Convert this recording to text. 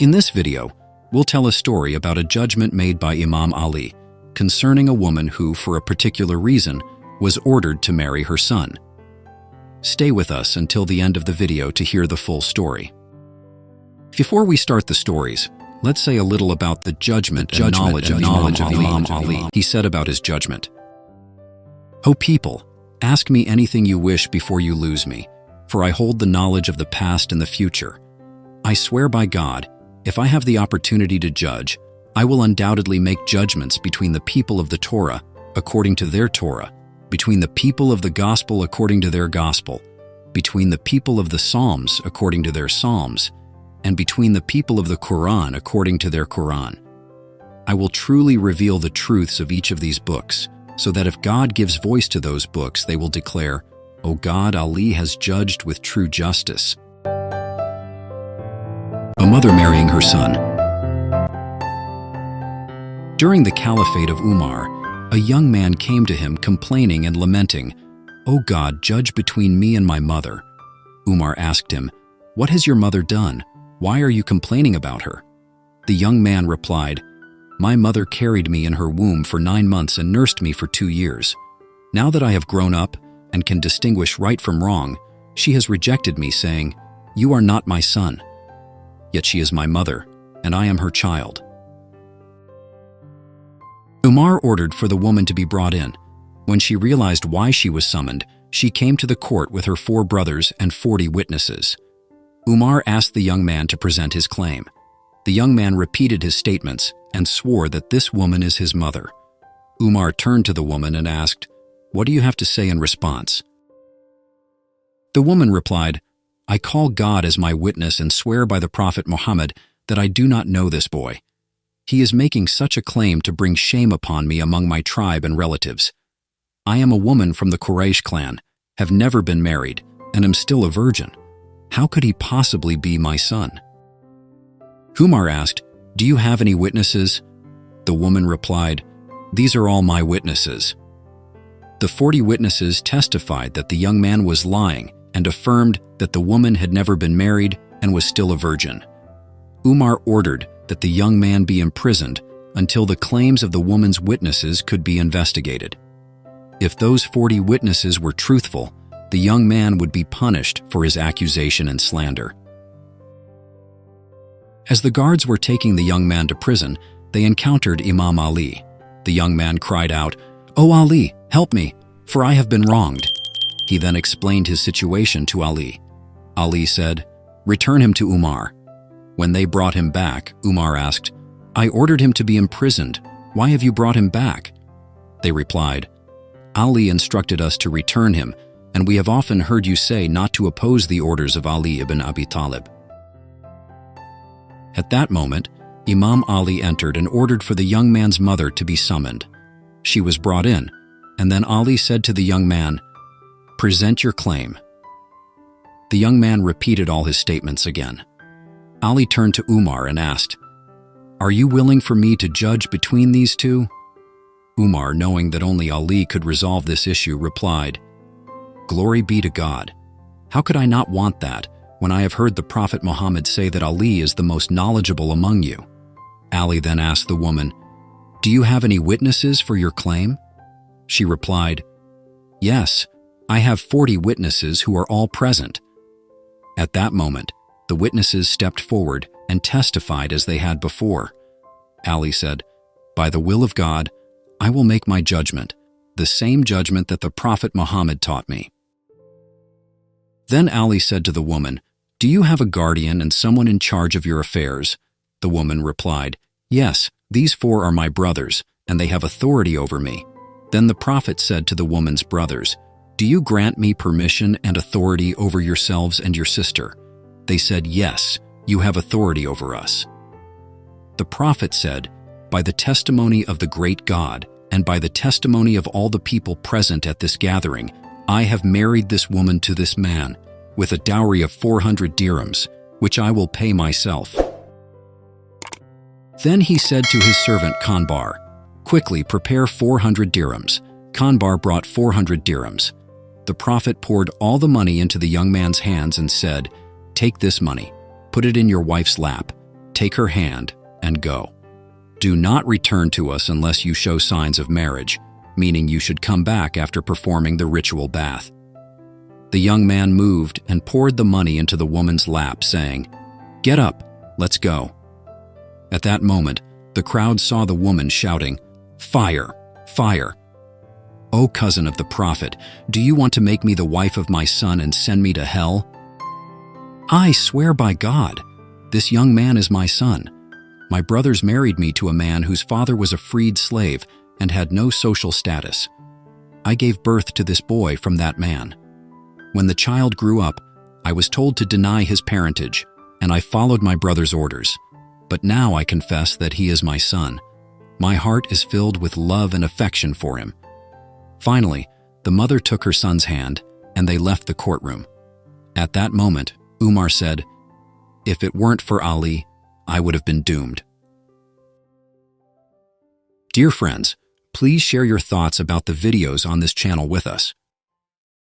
In this video, we'll tell a story about a judgment made by Imam Ali concerning a woman who, for a particular reason, was ordered to marry her son. Stay with us until the end of the video to hear the full story. Before we start the stories, let's say a little about the judgment and knowledge of Imam Ali. He said about his judgment, "O people, ask me anything you wish before you lose me, for I hold the knowledge of the past and the future. I swear by God, if I have the opportunity to judge, I will undoubtedly make judgments between the people of the Torah according to their Torah, between the people of the Gospel according to their Gospel, between the people of the Psalms according to their Psalms, and between the people of the Quran according to their Quran. I will truly reveal the truths of each of these books, so that if God gives voice to those books, they will declare, 'O God, Ali has judged with true justice.'" A mother marrying her son. During the caliphate of Umar, a young man came to him complaining and lamenting, "O God, judge between me and my mother." Umar asked him, "What has your mother done? Why are you complaining about her?" The young man replied, "My mother carried me in her womb for 9 months and nursed me for 2 years. Now that I have grown up and can distinguish right from wrong, she has rejected me, saying, 'You are not my son.' Yet she is my mother, and I am her child." Umar ordered for the woman to be brought in. When she realized why she was summoned, she came to the court with her 4 brothers and 40 witnesses. Umar asked the young man to present his claim. The young man repeated his statements and swore that this woman is his mother. Umar turned to the woman and asked, "What do you have to say in response?" The woman replied, "I call God as my witness and swear by the Prophet Muhammad that I do not know this boy. He is making such a claim to bring shame upon me among my tribe and relatives. I am a woman from the Quraysh clan, have never been married, and am still a virgin. How could he possibly be my son?" Umar asked, "Do you have any witnesses?" The woman replied, "These are all my witnesses." The 40 witnesses testified that the young man was lying and affirmed that the woman had never been married and was still a virgin. Umar ordered that the young man be imprisoned until the claims of the woman's witnesses could be investigated. If those 40 witnesses were truthful, the young man would be punished for his accusation and slander. As the guards were taking the young man to prison, they encountered Imam Ali. The young man cried out, "O Ali, help me, for I have been wronged." He then explained his situation to Ali. Ali said, "Return him to Umar." When they brought him back, Umar asked, "I ordered him to be imprisoned. Why have you brought him back?" They replied, "Ali instructed us to return him, and we have often heard you say not to oppose the orders of Ali ibn Abi Talib." At that moment, Imam Ali entered and ordered for the young man's mother to be summoned. She was brought in, and then Ali said to the young man, "Present your claim." The young man repeated all his statements again. Ali turned to Umar and asked, "Are you willing for me to judge between these two?" Umar, knowing that only Ali could resolve this issue, replied, "Glory be to God. How could I not want that when I have heard the Prophet Muhammad say that Ali is the most knowledgeable among you?" Ali then asked the woman, "Do you have any witnesses for your claim?" She replied, "Yes, I have 40 witnesses who are all present." At that moment, the witnesses stepped forward and testified as they had before. Ali said, "By the will of God, I will make my judgment, the same judgment that the Prophet Muhammad taught me." Then Ali said to the woman, "Do you have a guardian and someone in charge of your affairs?" The woman replied, "Yes, these 4 are my brothers, and they have authority over me." Then the Prophet said to the woman's brothers, "Do you grant me permission and authority over yourselves and your sister?" They said, "Yes, you have authority over us." The Prophet said, "By the testimony of the great God, and by the testimony of all the people present at this gathering, I have married this woman to this man, with a dowry of 400 dirhams, which I will pay myself." Then he said to his servant Kanbar, "Quickly prepare 400 dirhams." Kanbar brought 400 dirhams. The Prophet poured all the money into the young man's hands and said, "Take this money, put it in your wife's lap, Take her hand and go. Do not return to us unless you show signs of marriage, meaning you should come back after performing the ritual bath." The young man moved and poured the money into the woman's lap, saying, "Get up, let's go." At that moment, the crowd saw the woman shouting, "Fire! Fire! O cousin of the prophet, do you want to make me the wife of my son and send me to hell?" "I swear by God, this young man is my son. My brothers married me to a man whose father was a freed slave and had no social status. I gave birth to this boy from that man. When the child grew up, I was told to deny his parentage, and I followed my brother's orders. But now I confess that he is my son. My heart is filled with love and affection for him." Finally, the mother took her son's hand, and they left the courtroom. At that moment, Umar said, "If it weren't for Ali, I would have been doomed." Dear friends, please share your thoughts about the videos on this channel with us.